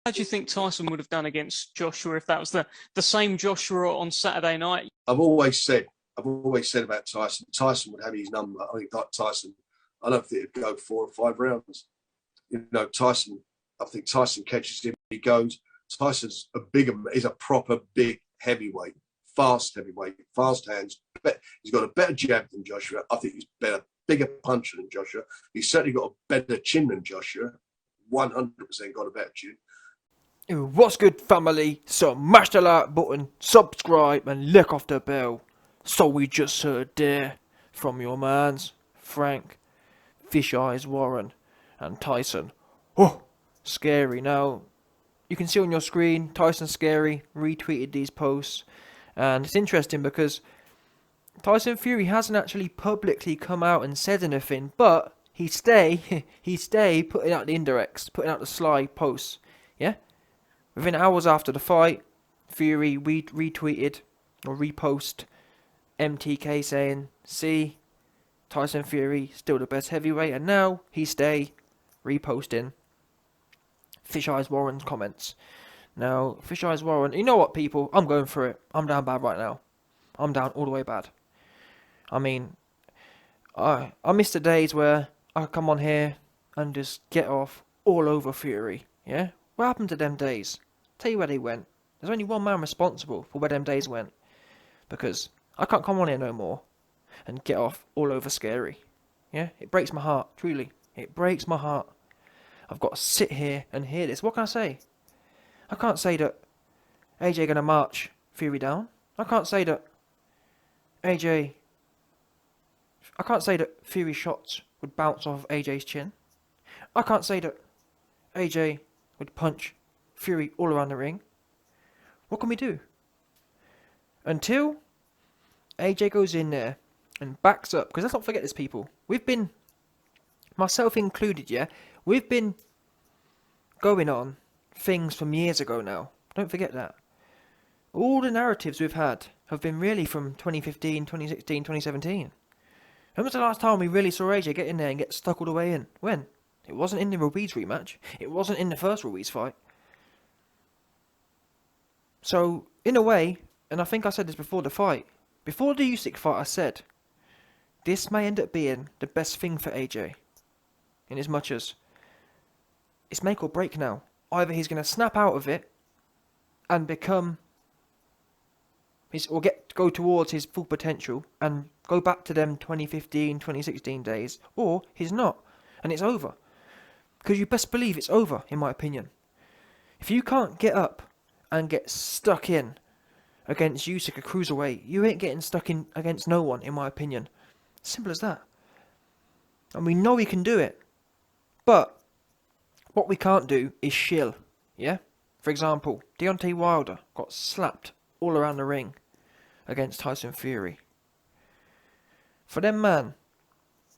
How do you think Tyson would have done against Joshua if that was the same Joshua on Saturday night? I've always said about Tyson. Tyson would have his number. I think like Tyson. I don't think he'd go 4 or 5 rounds. You know, Tyson. I think Tyson catches him. He goes. Tyson's he's a proper big heavyweight, fast heavyweight, fast hands. He's got a better jab than Joshua. I think he's bigger puncher than Joshua. He's certainly got a better chin than Joshua. 100% got a better chin. What's good, family? Smash the like button, subscribe, and lick off the bell. So we just heard there from your mans, Frank, Fish Eyes Warren, and Tyson. Oh, scary. Now, you can see on your screen, Tyson Scary retweeted these posts. And it's interesting because Tyson Fury hasn't actually publicly come out and said anything, but he stay putting out the indirects, putting out the sly posts. Yeah? Within hours after the fight, Fury retweeted or repost MTK saying, "See, Tyson Fury still the best heavyweight," and now he stay reposting Fish Eyes Warren's comments. Now, Fish Eyes Warren, you know what, people? I'm going for it. I'm down bad right now. I'm down all the way bad. I mean, I miss the days where I come on here and just get off all over Fury. Yeah? What happened to them days? Tell you where they went. There's only one man responsible for where them days went. Because I can't come on here no more and get off all over Scary. Yeah? It breaks my heart, truly. It breaks my heart. I've got to sit here and hear this. What can I say? I can't say that AJ gonna march Fury down. I can't say that Fury shots would bounce off AJ's chin. I can't say that AJ would punch Fury all around the ring. What can we do? Until AJ goes in there and backs up, because let's not forget this, people. We've been, myself included, yeah, we've been going on things from years ago now. Don't forget that. All the narratives we've had have been really from 2015, 2016, 2017. When was the last time we really saw AJ get in there and get stuck all the way in? When? It wasn't in the Ruiz rematch. It wasn't in the first Ruiz fight. So, in a way, and I think I said this before the fight, before the Usyk fight I said, this may end up being the best thing for AJ. In as much as it's make or break now. Either he's going to snap out of it and go towards his full potential and go back to them 2015, 2016 days, or he's not, and it's over. Because you best believe it's over, in my opinion. If you can't get up and get stuck in against Usyk, a cruiserweight, you ain't getting stuck in against no one, in my opinion. Simple as that. And we know he can do it. But what we can't do is shill, yeah? For example, Deontay Wilder got slapped all around the ring against Tyson Fury. For them man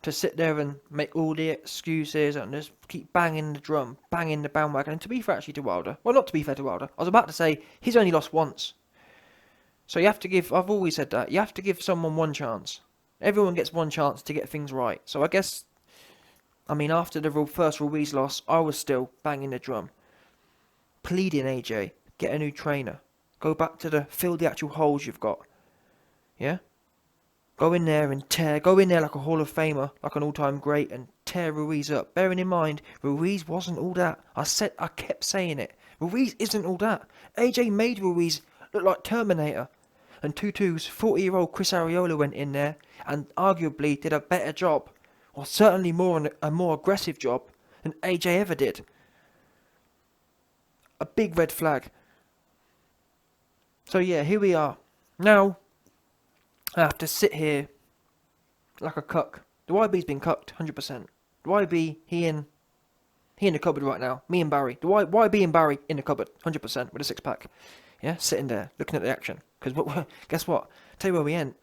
to sit there and make all the excuses and just keep banging the drum, banging the bandwagon, and to be fair actually to Wilder, well, not to be fair to Wilder, I was about to say he's only lost once. So you have to give, I've always said that, you have to give someone one chance. Everyone gets one chance to get things right. So I guess, I mean, after the first Ruiz loss, I was still banging the drum, pleading AJ, get a new trainer, go back to fill the actual holes you've got. Yeah? Go in there and go in there like a Hall of Famer, like an all-time great, and tear Ruiz up. Bearing in mind, Ruiz wasn't all that. I kept saying it. Ruiz isn't all that. AJ made Ruiz look like Terminator. And 2-2's 40-year-old Chris Arreola went in there and arguably did a better job, or certainly a more aggressive job than AJ ever did. A big red flag. So yeah, here we are. Now, I have to sit here like a cuck. The YB's been cucked, 100%. The YB, he in the cupboard right now. Me and Barry. The YB and Barry in the cupboard, 100%, with a six-pack. Yeah, sitting there, looking at the action. Because guess what? Tell you where we ain't.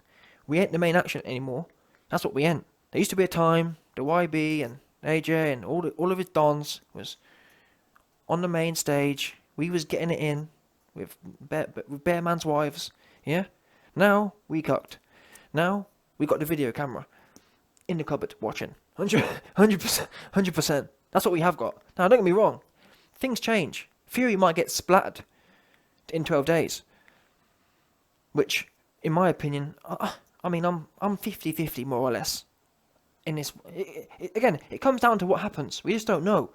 We ain't the main action anymore. That's what we ain't. There used to be a time the YB and AJ and all of his dons was on the main stage. We was getting it in with bare man's wives. Yeah? Now, we cucked. Now, we got the video camera in the cupboard watching. 100%. That's what we have got. Now, don't get me wrong. Things change. Fury might get splattered in 12 days. Which, in my opinion, I mean, I'm 50-50 more or less. In this, again, it comes down to what happens. We just don't know.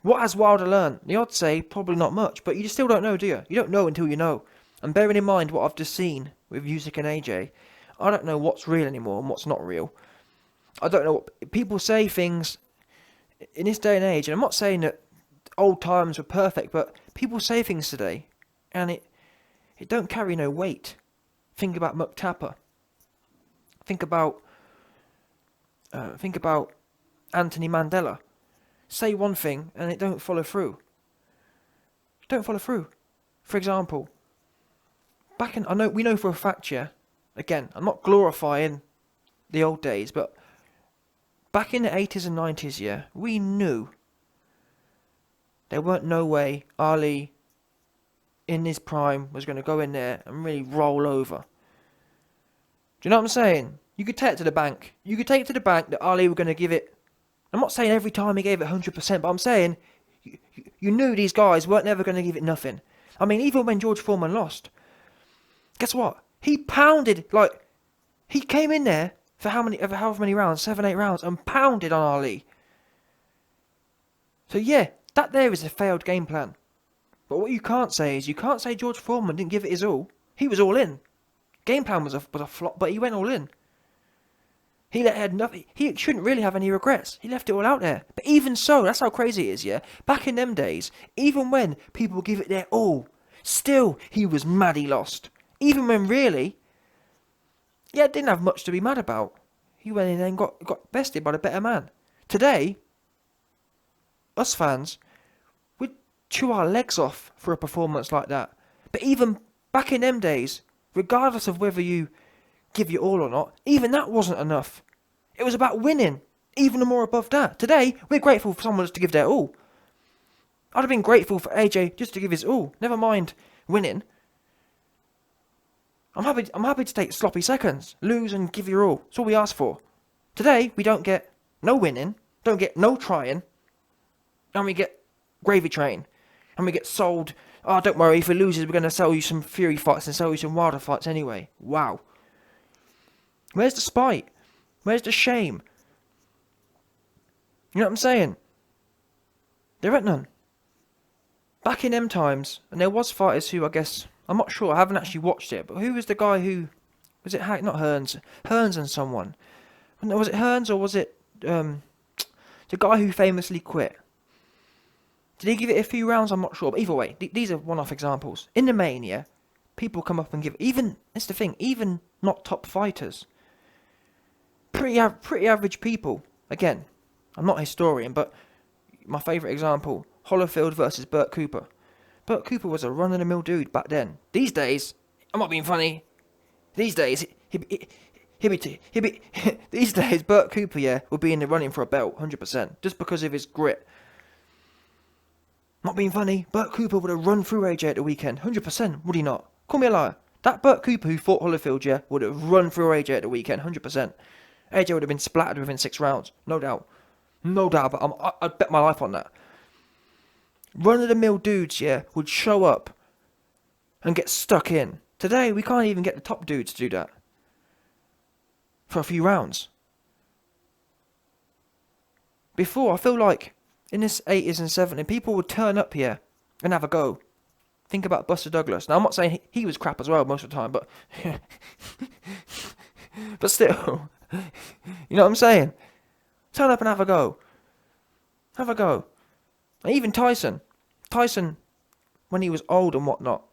What has Wilder learned? The odds say probably not much, but you just still don't know, do you? You don't know until you know. And bearing in mind what I've just seen with Usyk and AJ, I don't know what's real anymore and what's not real. I don't know what people say things in this day and age, and I'm not saying that old times were perfect, but people say things today, and it don't carry no weight. Think about Muck Tapper. Think about Anthony Mandela. Say one thing and it don't follow through. Don't follow through. For example, we know for a fact, yeah. Again, I'm not glorifying the old days, but back in the 80s and 90s, yeah, we knew there weren't no way Ali in his prime was going to go in there and really roll over. Do you know what I'm saying? You could take it to the bank. You could take it to the bank that Ali were going to give it. I'm not saying every time he gave it 100%, but I'm saying you knew these guys weren't never going to give it nothing. I mean, even when George Foreman lost, guess what? He pounded, he came in there for however many rounds, 7-8 rounds, and pounded on Ali. So yeah, that there is a failed game plan. But what you can't say is, George Foreman didn't give it his all. He was all in. Game plan was a flop, but he went all in. He had nothing. He shouldn't really have any regrets. He left it all out there. But even so, that's how crazy it is, yeah? Back in them days, even when people give it their all, still, he was mad he lost. Even when really, yeah, didn't have much to be mad about. He went in and got bested by the better man. Today, us fans, we'd chew our legs off for a performance like that. But even back in them days, regardless of whether you give your all or not, even that wasn't enough. It was about winning, even more above that. Today, we're grateful for someone just to give their all. I'd have been grateful for AJ just to give his all, never mind winning. I'm happy to take sloppy seconds, lose and give your all. That's all we ask for. Today, we don't get no winning, don't get no trying, and we get gravy train, and we get sold. Oh, don't worry, if it loses, we're going to sell you some Fury fights and sell you some Wilder fights anyway. Wow. Where's the spite? Where's the shame? You know what I'm saying? There ain't none. Back in them times, and there was fighters who, I guess, I'm not sure, I haven't actually watched it, but who was the guy who, was it not Hearns? Hearns and someone. Was it Hearns or was it the guy who famously quit? Did he give it a few rounds? I'm not sure, but either way, these are one-off examples. In the main, yeah, people come up and give, that's the thing, even not top fighters, pretty average people. Again, I'm not a historian, but my favourite example, Holyfield versus Burt Cooper. Burt Cooper was a run-of-the-mill dude back then. These days, I'm not being funny. These days, these days, Burt Cooper, yeah, will be in the running for a belt, 100%, just because of his grit. Not being funny, Burt Cooper would have run through AJ at the weekend, 100%, would he not? Call me a liar. That Burt Cooper who fought Holyfield, yeah, would have run through AJ at the weekend, 100%. AJ would have been splattered within 6 rounds, no doubt. No doubt, but I'd bet my life on that. Run-of-the-mill dudes, yeah, would show up and get stuck in. Today, we can't even get the top dudes to do that. For a few rounds. Before, I feel like, in this 80s and 70s, people would turn up here and have a go. Think about Buster Douglas. Now, I'm not saying he was crap as well most of the time, but... but still, you know what I'm saying? Turn up and have a go. Have a go. And even Tyson, when he was old and whatnot,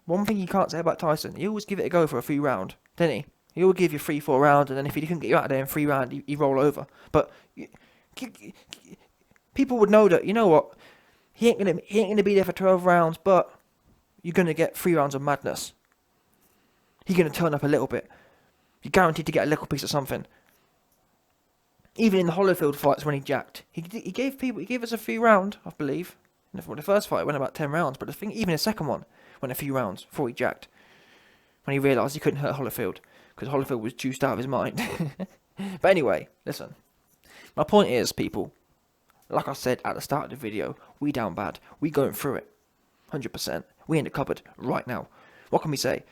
one thing you can't say about Tyson, he always give it a go for a free round, didn't he? He would give you 3-4 rounds, and then if he couldn't get you out of there in 3 rounds, he'd roll over. But people would know that, you know what, he ain't gonna be there for 12 rounds, but you're gonna get 3 rounds of madness. He's gonna turn up a little bit. You're guaranteed to get a little piece of something. Even in the Holyfield fights when he jacked, he gave us a few round, I believe. For the first fight, it went about 10 rounds, but even the second one went a few rounds before he jacked. When he realised he couldn't hurt Holyfield, because Holyfield was juiced out of his mind. But anyway, listen. My point is, people, like I said at the start of the video, we down bad. We going through it. 100%. We in the cupboard right now. What can we say?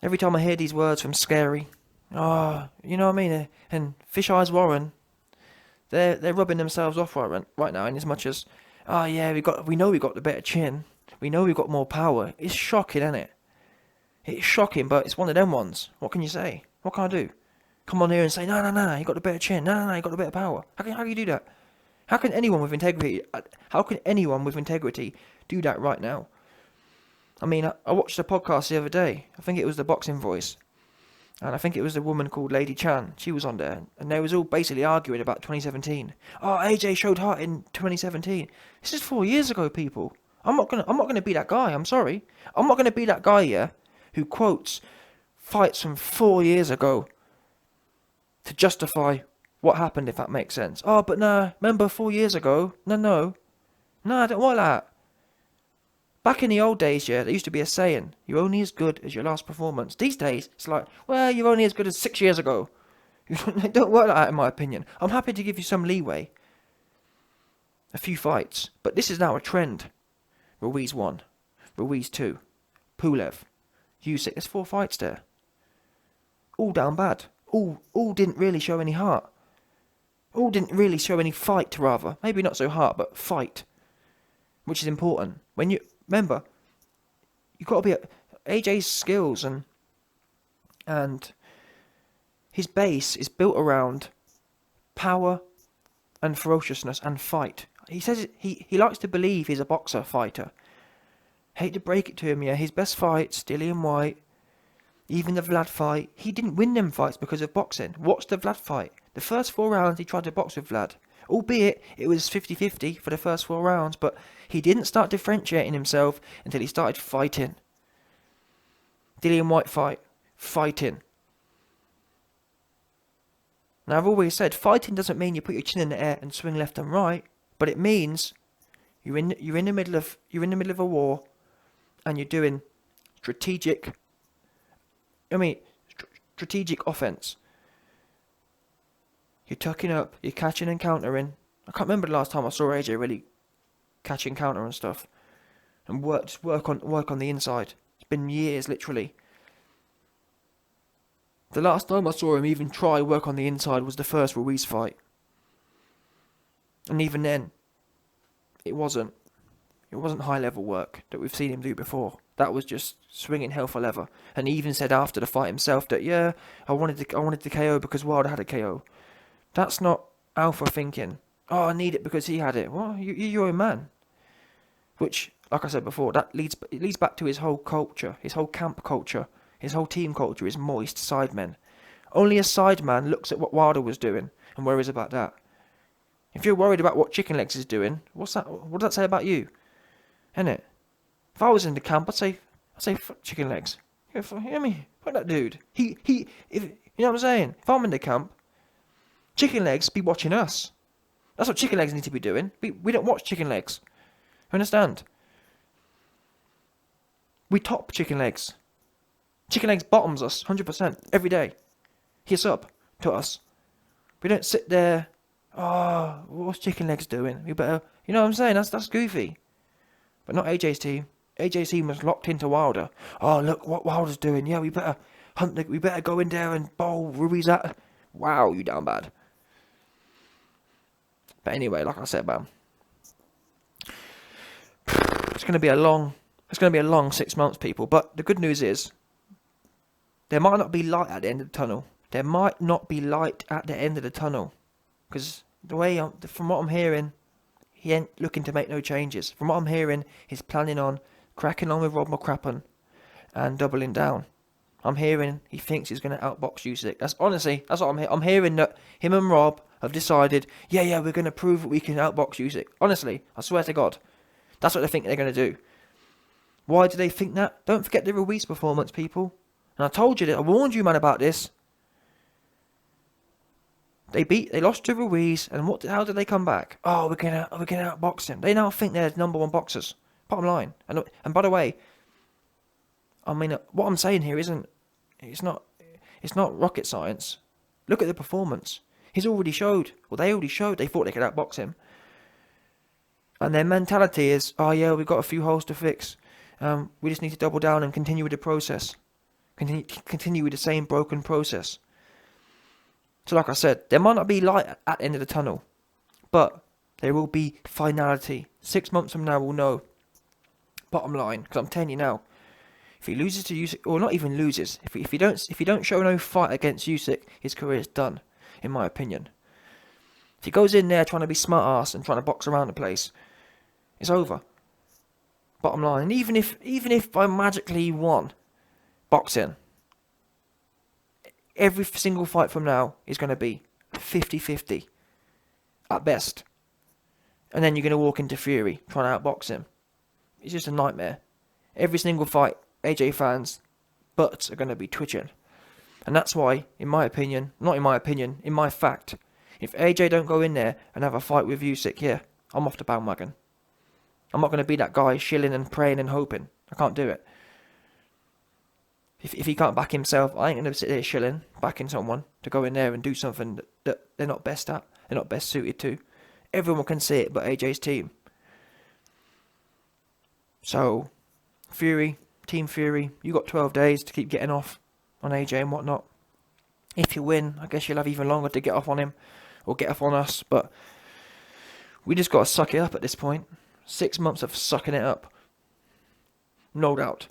Every time I hear these words from Scary, you know what I mean? And Fish Eyes Warren, they're rubbing themselves off right now, in as much as, we know we got the better chin. We know we've got more power. It's shocking, isn't it? It's shocking, but it's one of them ones. What can you say? What can I do? Come on here and say, no, you got the better chin. No, you got the better power. How can you do that? How can anyone with integrity do that right now? I mean, I watched a podcast the other day. I think it was the Boxing Voice. And I think it was the woman called Lady Chan. She was on there. And they was all basically arguing about 2017. Oh, AJ showed heart in 2017. This is 4 years ago, people. I'm not gonna be that guy. I'm sorry. I'm not gonna be that guy here who quotes fights from 4 years ago to justify what happened, if that makes sense. Oh, but nah, remember 4 years ago? No, I don't want that. Back in the old days, yeah, there used to be a saying, you're only as good as your last performance. These days, it's like, well, you're only as good as 6 years ago. It don't work like that, in my opinion. I'm happy to give you some leeway. A few fights. But this is now a trend. Ruiz 1. Ruiz 2. Pulev. Usyk. There's 4 fights there. All down bad. All didn't really show any heart. All didn't really show any fight, rather. Maybe not so heart, but fight. Which is important. When you remember, you've got to be AJ's skills and his base is built around power and ferociousness and fight. He says he likes to believe he's a boxer fighter. Hate to break it to him, yeah. His best fights, Dillian White, even the Vlad fight, he didn't win them fights because of boxing. Watch the Vlad fight. The first 4 rounds he tried to box with Vlad. Albeit it was 50-50 for the first 4 rounds, but he didn't start differentiating himself until he started fighting. Dillian White fight. Fighting. Now I've always said, fighting doesn't mean you put your chin in the air and swing left and right, but it means you're in the middle of a war, and you're doing strategic offense. You're tucking up, you're catching and countering. I can't remember the last time I saw AJ really catch and counter and stuff, and work on the inside. It's been years, literally. The last time I saw him even try work on the inside was the first Ruiz fight, and even then, it wasn't high level work that we've seen him do before. That was just swinging hell for leather. And he even said after the fight himself that, yeah, I wanted the KO because Wilder had a KO. That's not alpha thinking. Oh, I need it because he had it. Well, you're your own man. Which, like I said before, it leads back to his whole culture, his whole camp culture, his whole team culture is moist sidemen. Only a sideman looks at what Wilder was doing and worries about that. If you're worried about what Chicken Legs is doing, what does that say about you? Innit? If I was in the camp, I'd say fuck Chicken Legs. You know what I mean? Fuck that dude. You know what I'm saying? If I'm in the camp, Chicken Legs be watching us. That's what Chicken Legs need to be doing. We don't watch Chicken Legs. You understand? We top Chicken Legs. Chicken Legs bottoms us 100% every day. He's up to us. We don't sit there. Oh, what's Chicken Legs doing? We better. You know what I'm saying? That's goofy. But not AJ's team. AJ's team was locked into Wilder. Oh, look what Wilder's doing. Yeah, we better we better go in there and bowl Ruiz at. Wow, you down bad. But anyway, like I said, man, it's going to be a long 6 months, people. But the good news is, there might not be light at the end of the tunnel. There might not be light at the end of the tunnel, because from what I'm hearing, he ain't looking to make no changes. From what I'm hearing, he's planning on cracking on with Rob McCracken and doubling down. I'm hearing he thinks he's going to outbox Usyk. That's what I'm hearing. I'm hearing that him and Rob have decided, yeah, we're going to prove that we can outbox Usyk. Honestly, I swear to God, that's what they think they're going to do. Why do they think that? Don't forget the Ruiz performance, people. And I told you that. I warned you, man, about this. They lost to Ruiz, and how did they come back? Oh, we're gonna outbox him. They now think they're number one boxers. Bottom line. And by the way, I mean, what I'm saying here it's not rocket science. Look at the performance. He's already showed, or they already showed, they thought they could outbox him. And their mentality is, oh yeah, we've got a few holes to fix. We just need to double down and continue with the process. Continue with the same broken process. So like I said, there might not be light at the end of the tunnel, but there will be finality. 6 months from now we'll know. Bottom line, because I'm telling you now, if he loses to Usyk, or not even loses, if he don't show no fight against Usyk, his career is done, in my opinion. If he goes in there trying to be smart ass and trying to box around the place, it's over. Bottom line, and even if by magically he won boxing, every single fight from now is going to be 50-50 at best. And then you're going to walk into Fury trying to outbox him. It's just a nightmare. Every single fight, AJ fans' butts are going to be twitching. And that's why, in my opinion, not in my opinion, in my fact, if AJ don't go in there and have a fight with Usyk, yeah, I'm off the bandwagon. I'm not going to be that guy shilling and praying and hoping. I can't do it. If he can't back himself, I ain't going to sit there shilling, backing someone to go in there and do something that they're not best at, they're not best suited to. Everyone can see it but AJ's team. So, Fury, Team Fury, you got 12 days to keep getting off on AJ and whatnot. If you win, I guess you'll have even longer to get off on him, or get off on us, but we just got to suck it up at this point. 6 months of sucking it up. No doubt.